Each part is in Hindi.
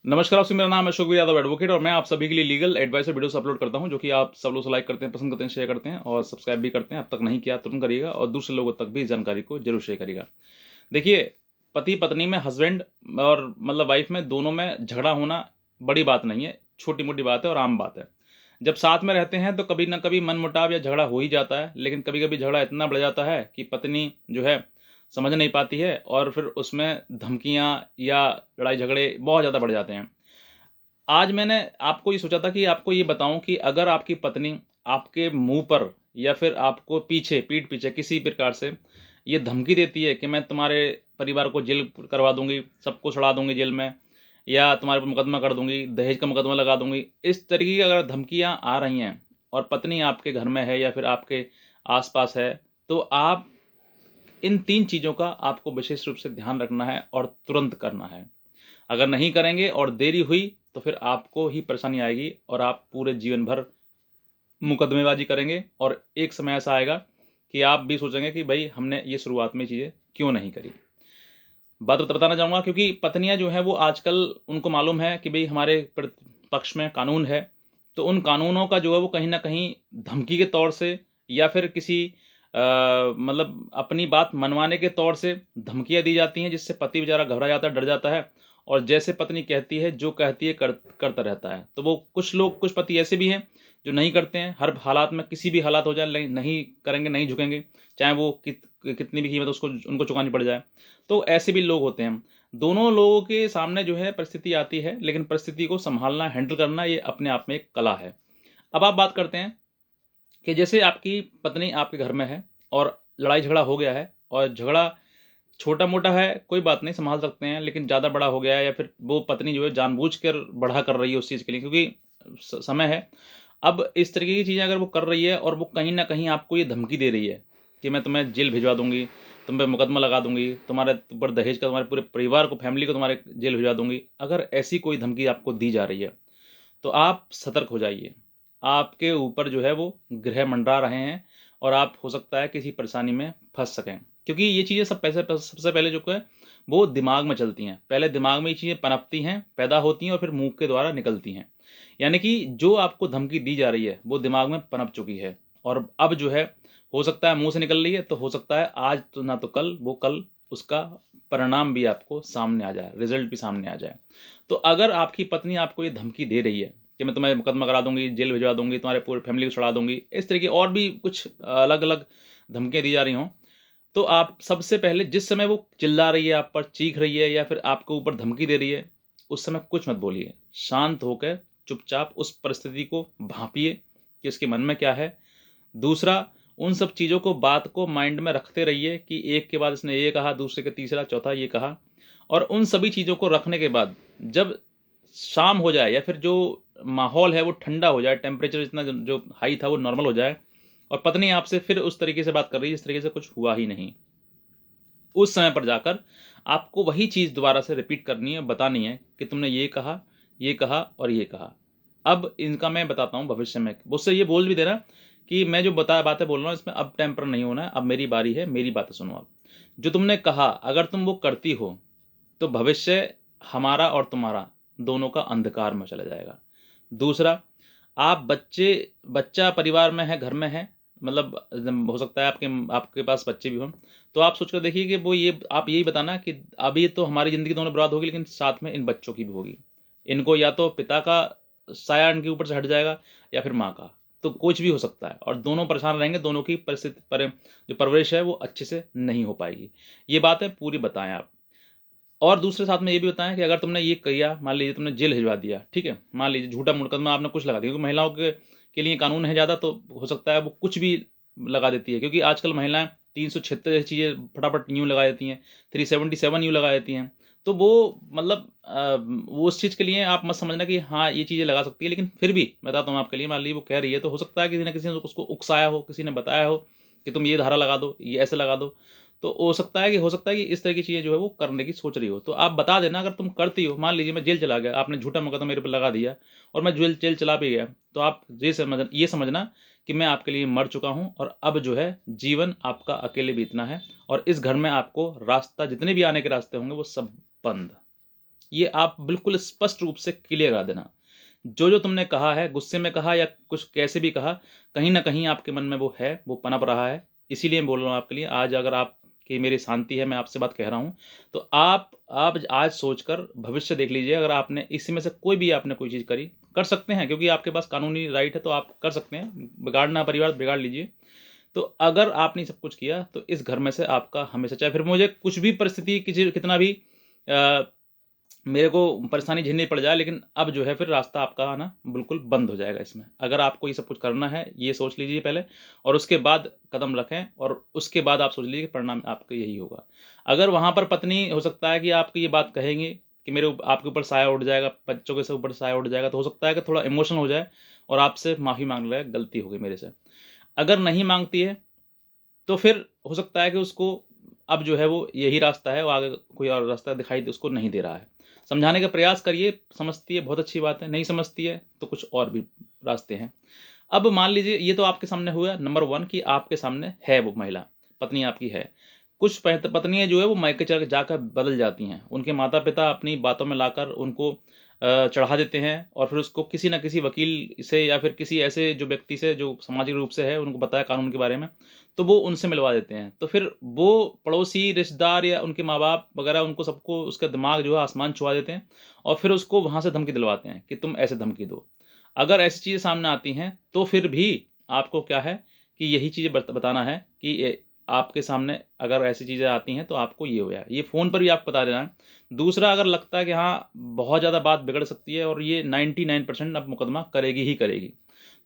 नमस्कार आपसे, मेरा नाम है अशोक यादव एडवोकेट और मैं आप सभी के लिए लीगल एडवाइस और वीडियोस अपलोड करता हूं, जो कि आप सब लोग लाइक करते हैं, पसंद करते हैं, शेयर करते हैं और सब्सक्राइब भी करते हैं। अब तक नहीं किया तुरंत करिएगा और दूसरे लोगों तक भी इस जानकारी को जरूर शेयर करिएगा। देखिए, पति पत्नी में, हस्बैंड और मतलब वाइफ में, दोनों में झगड़ा होना बड़ी बात नहीं है, छोटी मोटी बात है और आम बात है। जब साथ में रहते हैं तो कभी ना कभी मनमुटाव या झगड़ा हो ही जाता है, लेकिन कभी कभी झगड़ा इतना बढ़ जाता है कि पत्नी जो है समझ नहीं पाती है और फिर उसमें धमकियां या लड़ाई झगड़े बहुत ज़्यादा बढ़ जाते हैं। आज मैंने आपको ये सोचा था कि आपको ये बताऊं कि अगर आपकी पत्नी आपके मुंह पर या फिर आपको पीछे, पीठ पीछे किसी प्रकार से ये धमकी देती है कि मैं तुम्हारे परिवार को जेल करवा दूंगी, सबको सड़ा दूंगी जेल में, या तुम्हारे पर मुकदमा कर दूंगी, दहेज का मुकदमा लगा दूंगी, इस तरीके की अगर धमकियां आ रही हैं और पत्नी आपके घर में है या फिर आपके आसपास है, तो आप इन 3 चीज़ों का आपको विशेष रूप से ध्यान रखना है और तुरंत करना है। अगर नहीं करेंगे और देरी हुई तो फिर आपको ही परेशानी आएगी और आप पूरे जीवन भर मुकदमेबाजी करेंगे और एक समय ऐसा आएगा कि आप भी सोचेंगे कि भाई हमने ये शुरुआत में चीज़ें क्यों नहीं करी। बात तो बताना चाहूँगा क्योंकि पत्नियां जो हैं वो आजकल उनको मालूम है कि भाई हमारे पक्ष में कानून है, तो उन कानूनों का जो है वो कहीं न कहीं धमकी के तौर से या फिर किसी मतलब अपनी बात मनवाने के तौर से धमकियाँ दी जाती हैं, जिससे पति बेचारा घबरा जाता है, डर जाता है और जैसे पत्नी कहती है, जो कहती है करता रहता है। तो वो कुछ लोग, कुछ पति ऐसे भी हैं जो नहीं करते हैं, हर हालात में, किसी भी हालात हो जाए नहीं करेंगे, नहीं झुकेंगे, चाहे वो कितनी भी कीमत उसको उनको चुकानी पड़ जाए। तो ऐसे भी लोग होते हैं। दोनों लोगों के सामने जो है परिस्थिति आती है, लेकिन परिस्थिति को सँभालना, हैंडल करना, ये अपने आप में एक कला है। अब आप बात करते हैं कि जैसे आपकी पत्नी आपके घर में है और लड़ाई झगड़ा हो गया है और झगड़ा छोटा-मोटा है, कोई बात नहीं, सँभाल सकते हैं, लेकिन ज़्यादा बड़ा हो गया है या फिर वो पत्नी जो है जानबूझकर बढ़ा कर रही है उस चीज़ के लिए, क्योंकि समय है। अब इस तरीके की चीज़ें अगर वो कर रही है और वो कहीं न कहीं आपको ये धमकी दे रही है कि मैं तुम्हें जेल भिजवा दूँगी, तुम पे मुकदमा लगा दूँगी, तुम्हारे ऊपर दहेज का, तुम्हारे पूरे परिवार को, फैमिली को तुम्हारे जेल भिजवा दूँगी। अगर ऐसी कोई धमकी आपको दी जा रही है, तो आप सतर्क हो जाइए। आपके ऊपर जो है वो ग्रह मंडरा रहे हैं और आप हो सकता है किसी परेशानी में फँस सकें। क्योंकि ये चीज़ें सबसे पहले जो है वो दिमाग में चलती हैं। पहले दिमाग में ये चीज़ें पनपती हैं, पैदा होती हैं और फिर मुँह के द्वारा निकलती हैं। यानी कि जो आपको धमकी दी जा रही है, वो दिमाग में पनप चुकी है और अब जो है हो सकता है मुँह से निकल रही है, तो हो सकता है आज तो ना तो कल, वो कल उसका परिणाम भी आपको सामने आ जाए, रिज़ल्ट भी सामने आ जाए। तो अगर आपकी पत्नी आपको ये धमकी दे रही है कि मैं तुम्हें मुकदमा करा दूँगी, जेल भिजवा दूँगी, तुम्हारे पूरी फैमिली को छुड़ा दूँगी, इस तरह की और भी कुछ अलग-अलग धमकियाँ दी जा रही हों, तो आप सबसे पहले जिस समय वो चिल्ला रही है, आप पर चीख रही है या फिर आपके ऊपर धमकी दे रही है, उस समय कुछ मत बोलिए। शांत होकर चुपचाप उस परिस्थिति को भाँपिए कि उसके मन में क्या है। दूसरा, उन सब चीज़ों को, बात को माइंड में रखते रहिए कि एक के बाद इसने ये कहा, दूसरे के तीसरा, चौथा ये कहा, और उन सभी चीज़ों को रखने के बाद जब शाम हो जाए या फिर जो माहौल है वो ठंडा हो जाए, टेम्परेचर इतना जो जो हाई था वो नॉर्मल हो जाए और पत्नी आपसे फिर उस तरीके से बात कर रही है जिस तरीके से कुछ हुआ ही नहीं। उस समय पर जाकर आपको वही चीज़ दोबारा से रिपीट करनी है, बतानी है कि तुमने ये कहा और ये कहा। अब इनका मैं बताता हूँ भविष्य में, उससे ये बोल भी देना कि मैं जो बातें बोल रहा हूँ इसमें अब टेम्पर नहीं होना है, अब मेरी बारी है, मेरी बातें सुनो आप। जो तुमने कहा अगर तुम वो करती हो, तो भविष्य हमारा और तुम्हारा दोनों का अंधकार में चला जाएगा। दूसरा, आप बच्चा परिवार में है, घर में है, मतलब हो सकता है आपके आपके पास बच्चे भी हों, तो आप सोच कर देखिए कि वो ये आप यही बताना कि अभी तो हमारी ज़िंदगी दोनों बर्बाद होगी, लेकिन साथ में इन बच्चों की भी होगी। इनको या तो पिता का साया इनके ऊपर से हट जाएगा या फिर माँ का, तो कुछ भी हो सकता है और दोनों परेशान रहेंगे, दोनों की परिस्थिति जो परवरिश है वो अच्छे से नहीं हो पाएगी। ये बातें पूरी बताएँ आप। और दूसरे साथ में ये भी बताएँ कि अगर तुमने ये किया, मान लीजिए तुमने जेल भिजवा दिया, ठीक है? मान लीजिए झूठा मुकदमा आपने कुछ लगा दिया, क्योंकि महिलाओं के लिए कानून है ज़्यादा, तो हो सकता है वो कुछ भी लगा देती है, क्योंकि आजकल महिलाएँ 376 जैसी चीज़ें फटाफट यूँ लगा देती हैं, 377 यूँ लगा देती हैं। तो वो मतलब वो उस चीज़ के लिए आप मत समझना कि हाँ, ये चीज़ें लगा सकती है, लेकिन फिर भी मैं बताता हूँ आपके लिए, मान लीजिए वो कह रही है, तो हो सकता है किसी न किसी ने उसको उकसाया हो, किसी ने बताया हो कि तुम ये धारा लगा दो, ये ऐसे लगा दो। तो हो सकता है कि इस तरह की चीज़ें जो है वो करने की सोच रही हो। तो आप बता देना अगर तुम करती हो, मान लीजिए मैं जेल चला गया, आपने झूठा मुकदमा मेरे पे लगा दिया और मैं जेल जेल चला भी गया, तो आप ये समझना कि मैं आपके लिए मर चुका हूँ और अब जो है जीवन आपका अकेले बीतना है और इस घर में आपको रास्ता, जितने भी आने के रास्ते होंगे वो सब बंद। ये आप बिल्कुल स्पष्ट रूप से क्लियर करा देना। जो तुमने कहा है, गुस्से में कहा या कुछ कैसे भी कहा, कहीं न कहीं आपके मन में वो है, वो पनप रहा है। इसीलिए मैं बोल रहा हूँ आपके लिए, आज अगर आपकी मेरी शांति है, मैं आपसे बात कह रहा हूँ, तो आप आज सोचकर भविष्य देख लीजिए। अगर आपने इसी में से कोई भी आपने कोई चीज़ करी, कर सकते हैं क्योंकि आपके पास कानूनी राइट है, तो आप कर सकते हैं। बिगाड़ना परिवार बिगाड़ लीजिए। तो अगर आपने सब कुछ किया, तो इस घर में से आपका हमेशा, चाहे फिर मुझे कुछ भी परिस्थिति किसी कितना भी अ, मेरे को परेशानी झेलनी पड़ जाए, लेकिन अब जो है फिर रास्ता आपका आना बिल्कुल बंद हो जाएगा इसमें। अगर आपको ये सब कुछ करना है, ये सोच लीजिए पहले, और उसके बाद कदम रखें, और उसके बाद आप सोच लीजिए कि परिणाम आपका यही होगा। अगर वहाँ पर पत्नी हो सकता है कि आपकी ये बात कहेंगी कि आपके ऊपर साया उठ जाएगा, बच्चों के सब ऊपर साया उठ जाएगा, तो हो सकता है कि थोड़ा इमोशनल हो जाए और आपसे माफ़ी माँग ले, गलती हो गई मेरे से। अगर नहीं माँगती है, तो फिर हो सकता है कि उसको अब जो है वो यही रास्ता है, वो आगे कोई और रास्ता दिखाई दे उसको नहीं दे रहा है। समझाने का प्रयास करिए, समझती है बहुत अच्छी बात है, नहीं समझती है तो कुछ और भी रास्ते हैं। अब मान लीजिए ये तो आपके सामने हुआ नंबर 1 कि आपके सामने है वो महिला, पत्नी आपकी है। कुछ पत्नियाँ जो है वो मायके चल जाकर बदल जाती हैं। उनके माता-पिता अपनी बातों में लाकर उनको चढ़ा देते हैं, और फिर उसको किसी न किसी वकील से या फिर किसी ऐसे जो व्यक्ति से जो सामाजिक रूप से है, उनको पता है कानून के बारे में, तो वो उनसे मिलवा देते हैं। तो फिर वो पड़ोसी, रिश्तेदार या उनके माँ-बाप वगैरह उनको सबको उसका दिमाग जो है आसमान छुआ देते हैं, और फिर उसको वहाँ से धमकी दिलवाते हैं कि तुम ऐसे धमकी दो। अगर ऐसी चीज़ें सामने आती हैं, तो फिर भी आपको क्या है कि यही चीज़ें बताना है कि आपके सामने अगर ऐसी चीज़ें आती हैं, तो आपको ये हो जाए। ये फ़ोन पर भी आपको बता देना है। दूसरा, अगर लगता है कि हाँ, बहुत ज़्यादा बात बिगड़ सकती है और ये 99% अब मुकदमा करेगी ही करेगी,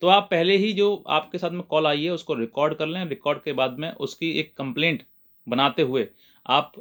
तो आप पहले ही जो आपके साथ में कॉल आई है, उसको रिकॉर्ड कर लें। रिकॉर्ड के बाद में उसकी एक कंप्लेंट बनाते हुए आप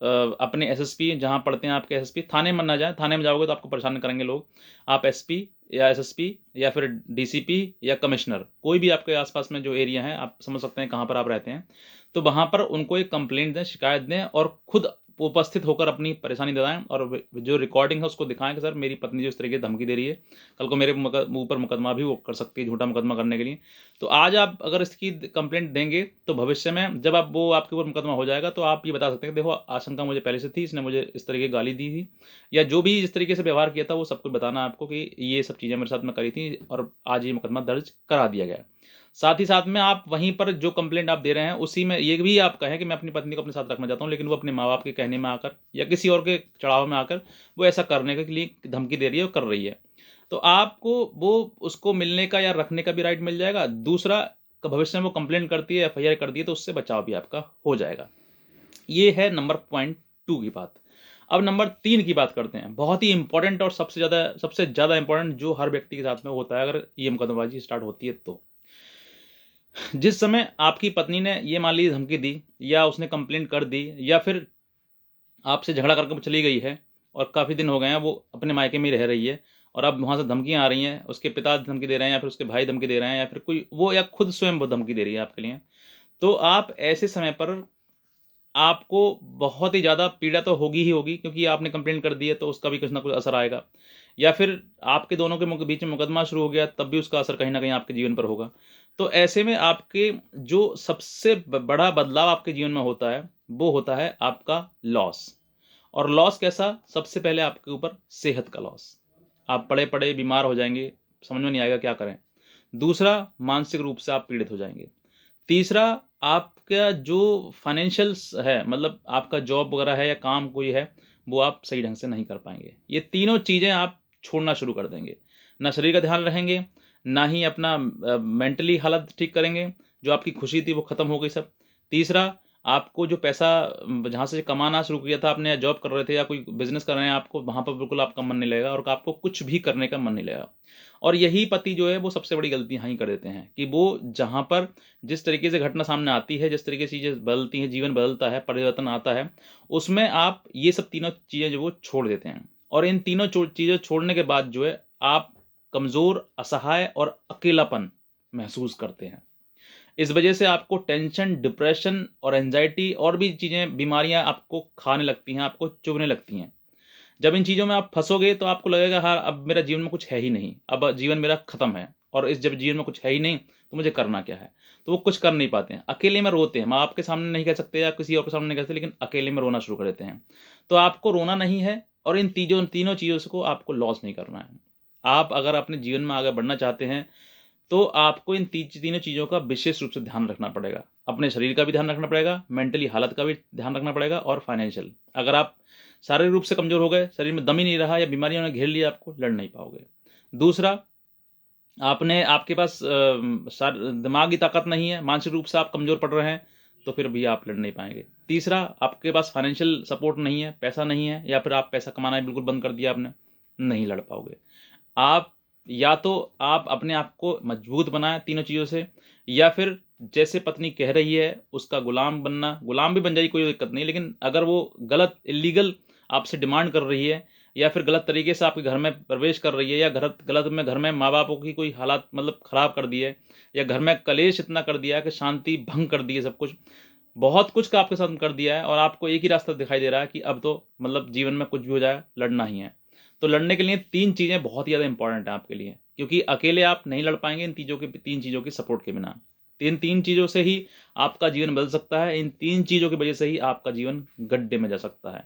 अपने एसएसपी, जहाँ पढ़ते हैं आपके एसएसपी, थाने में ना जाएँ, थाने में जाओगे तो आपको परेशान करेंगे लोग। आप एसपी या एसएसपी या फिर डीसीपी या कमिश्नर, कोई भी आपके आस-पास में जो एरिया है, आप समझ सकते हैं कहाँ पर आप रहते हैं। तो वहाँ पर उनको एक कंप्लेंट दें, शिकायत दें, और खुद उपस्थित होकर अपनी परेशानी बताएँ, और जो रिकॉर्डिंग है उसको दिखाएँ कि सर, मेरी पत्नी जो इस तरीके से धमकी दे रही है, कल को मेरे ऊपर मुकदमा भी वो कर सकती है, झूठा मुकदमा करने के लिए। तो आज आप अगर इसकी कंप्लेंट देंगे, तो भविष्य में जब आप वो आपके ऊपर मुकदमा हो जाएगा, तो आप ये बता सकते हैं कि देखो, आशंका मुझे पहले से थी, इसने मुझे इस तरीके की गाली दी थी, या जो भी इस तरीके से व्यवहार किया था, वो सब कुछ बताना आपको कि ये सब चीज़ें मेरे साथ में करी थी, और आज ये मुकदमा दर्ज करा दिया गया है। साथ ही साथ में आप वहीं पर जो कंप्लेंट आप दे रहे हैं, उसी में ये भी आप कहें कि मैं अपनी पत्नी को अपने साथ रखना चाहता हूँ, लेकिन वो अपने माँ-बाप के कहने में आकर या किसी और के चढ़ाव में आकर वो ऐसा करने के लिए धमकी दे रही है और कर रही है। तो आपको वो उसको मिलने का या रखने का भी राइट मिल जाएगा। दूसरा, भविष्य में वो कंप्लेंट करती है, एफआईआर करती है, तो उससे बचाव भी आपका हो जाएगा। ये है नंबर पॉइंट 2 की बात। अब नंबर 3 की बात करते हैं। बहुत ही इम्पोर्टेंट और सबसे ज़्यादा इम्पोर्टेंट, जो हर व्यक्ति के साथ में होता है अगर ये मुकदमेबाज़ी स्टार्ट होती है तो। जिस समय आपकी पत्नी ने ये मान लीजिए धमकी दी, या उसने कंप्लेंट कर दी, या फिर आपसे झगड़ा करके वो चली गई है और काफ़ी दिन हो गए हैं वो अपने मायके में ही रह रही है, और अब वहाँ से धमकियाँ आ रही हैं, उसके पिता धमकी दे रहे हैं, या फिर उसके भाई धमकी दे रहे हैं, या फिर कोई वो, या खुद स्वयं वो धमकी दे रही है आपके लिए। तो आप ऐसे समय पर आपको बहुत ही ज़्यादा पीड़ा तो होगी ही होगी, क्योंकि आपने कंप्लेंट कर दी है, तो उसका भी कुछ ना कुछ असर आएगा। या फिर आपके दोनों के बीच में मुकदमा शुरू हो गया, तब भी उसका असर कहीं न कहीं आपके जीवन पर होगा। तो ऐसे में आपके जो सबसे बड़ा बदलाव आपके जीवन में होता है, वो होता है आपका लॉस। और लॉस कैसा? सबसे पहले आपके ऊपर सेहत का लॉस। आप पड़े-पड़े बीमार हो जाएँगे, समझ में नहीं आएगा क्या करें। दूसरा, मानसिक रूप से आप पीड़ित हो जाएँगे। तीसरा, आपका जो फाइनेंशियल्स है, मतलब आपका जॉब वगैरह है या काम कोई है, वो आप सही ढंग से नहीं कर पाएँगे। ये तीनों चीज़ें आप छोड़ना शुरू कर देंगे। ना शरीर का ध्यान रखेंगे, ना ही अपना मेंटली हालत ठीक करेंगे, जो आपकी खुशी थी वो खत्म हो गई सब। तीसरा, आपको जो पैसा जहाँ से कमाना शुरू किया था आपने, या जॉब कर रहे थे या कोई बिज़नेस कर रहे हैं, आपको वहाँ पर बिल्कुल आपका मन नहीं लगेगा, और आपको कुछ भी करने का मन नहीं लगेगा। और यही पति जो है वो सबसे बड़ी गलती यहाँ ही कर देते हैं कि वो जहाँ पर जिस तरीके से घटना सामने आती है, जिस तरीके से चीज़ें बदलती हैं, जीवन बदलता है, परिवर्तन आता है, उसमें आप ये सब तीनों चीज़ें जो वो छोड़ देते हैं। और इन तीनों चीज़ें छोड़ने के बाद जो है, आप कमज़ोर, असहाय और अकेलापन महसूस करते हैं। इस वजह से आपको टेंशन, डिप्रेशन और एंग्ज़ायटी और भी चीज़ें, बीमारियाँ आपको खाने लगती हैं, आपको चुभने लगती हैं। जब इन चीज़ों में आप फँसोगे, तो आपको लगेगा हाँ, अब मेरा जीवन में कुछ है ही नहीं, अब जीवन मेरा खत्म है। और इस जब जीवन में कुछ है ही नहीं तो मुझे करना क्या है, तो वो कुछ कर नहीं पाते हैं, अकेले में रोते हैं। माँ बाप के सामने नहीं कह सकते या किसी और के सामने नहीं कह सकते, लेकिन अकेले में रोना शुरू कर देते हैं। तो आपको रोना नहीं है और इन तीनों चीज़ों को आपको लॉस नहीं करना है। आप अगर अपने जीवन में आगे बढ़ना चाहते हैं तो आपको इन तीनों चीज़ों का विशेष रूप से ध्यान रखना पड़ेगा। अपने शरीर का भी ध्यान रखना पड़ेगा, मेंटली हालत का भी ध्यान रखना पड़ेगा और फाइनेंशियल। अगर आप शारीरिक रूप से कमज़ोर हो गए, शरीर में दम ही नहीं रहा या बीमारियों ने घेर लिया आपको, लड़ नहीं पाओगे। दूसरा, आपके पास दिमागी ताकत नहीं है, मानसिक रूप से आप कमज़ोर पड़ रहे हैं, तो फिर भी आप लड़ नहीं पाएँगे। तीसरा, आपके पास फाइनेंशियल सपोर्ट नहीं है, पैसा नहीं है या फिर आप पैसा कमाना ही बिल्कुल बंद कर दिया आपने, नहीं लड़ पाओगे। आप या तो आप अपने आप को मजबूत बनाएँ तीनों चीज़ों से, या फिर जैसे पत्नी कह रही है उसका गुलाम बनना, गुलाम भी बन जाइए, कोई दिक्कत नहीं, लेकिन अगर वो गलत इल्लीगल आपसे डिमांड कर रही है या फिर गलत तरीके से आपके घर में प्रवेश कर रही है या घर में माँ-बापों की कोई हालात मतलब ख़राब कर दी है या घर में कलेश इतना कर दिया है कि शांति भंग कर दी है सब कुछ, बहुत कुछ का आपके साथ कर दिया है और आपको एक ही रास्ता दिखाई दे रहा है कि अब तो मतलब जीवन में कुछ भी हो जाए, लड़ना ही है। तो लड़ने के लिए 3 चीज़ें बहुत ही ज़्यादा इम्पोर्टेंट हैं आपके लिए, क्योंकि अकेले आप नहीं लड़ पाएँगे इन 3 चीज़ों की सपोर्ट के बिना। इन 3 चीज़ों से ही आपका जीवन बदल सकता है, इन 3 चीज़ों की वजह से ही आपका जीवन गड्ढे में जा सकता है।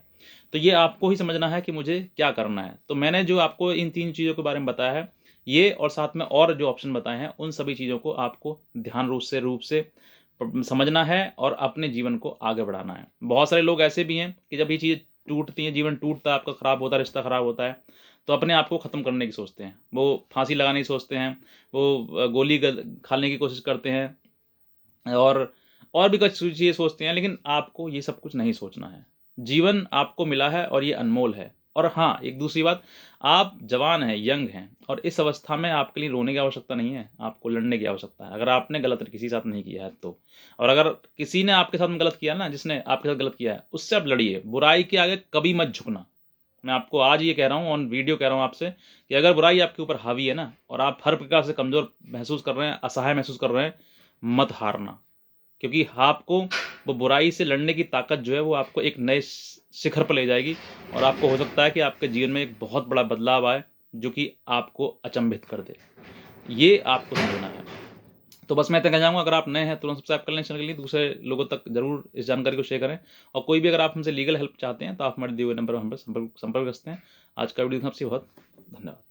तो ये आपको ही समझना है कि मुझे क्या करना है। तो मैंने जो आपको इन 3 चीज़ों के बारे में बताया है, ये और साथ में और जो ऑप्शन बताए हैं, उन सभी चीज़ों को आपको ध्यान रूप से समझना है और अपने जीवन को आगे बढ़ाना है। बहुत सारे लोग ऐसे भी हैं कि जब ये चीज़ें टूटती हैं, जीवन टूटता है, आपका खराब होता है, रिश्ता खराब होता है, तो अपने आप को ख़त्म करने की सोचते हैं। वो फांसी लगाने की सोचते हैं, वो गोली खाने की कोशिश करते हैं और भी कुछ चीज़ें सोचते हैं, लेकिन आपको ये सब कुछ नहीं सोचना है। जीवन आपको मिला है और ये अनमोल है। और हाँ, एक दूसरी बात, आप जवान हैं, यंग हैं और इस अवस्था में आपके लिए रोने की आवश्यकता नहीं है, आपको लड़ने की आवश्यकता है। अगर आपने गलत किसी के साथ नहीं किया है तो। और अगर किसी ने आपके साथ में गलत किया ना, जिसने आपके साथ गलत किया है, उससे आप लड़िए। बुराई के आगे कभी मत झुकना। मैं आपको आज ये कह रहा हूँ, ऑन वीडियो कह रहा हूँ आपसे कि अगर बुराई आपके ऊपर हावी है ना और आप हर प्रकार से कमज़ोर महसूस कर रहे हैं, असहाय महसूस कर रहे हैं, मत हारना। क्योंकि आपको वो बुराई से लड़ने की ताकत जो है वो आपको एक नए शिखर पर ले जाएगी और आपको हो सकता है कि आपके जीवन में एक बहुत बड़ा बदलाव आए, जो कि आपको अचंभित कर दे। ये आपको समझना है। तो बस मैं इतना कहना चाहूँगा, अगर आप नए हैं तुरंत सब्सक्राइब कर लें चैनल के लिए, दूसरे लोगों तक ज़रूर इस जानकारी को शेयर करें और कोई भी अगर आप हमसे लीगल हेल्प चाहते हैं तो आप हमारे दिए हुए नंबर पर संपर्क कर सकते हैं। आज का वीडियो आपसे बहुत धन्यवाद।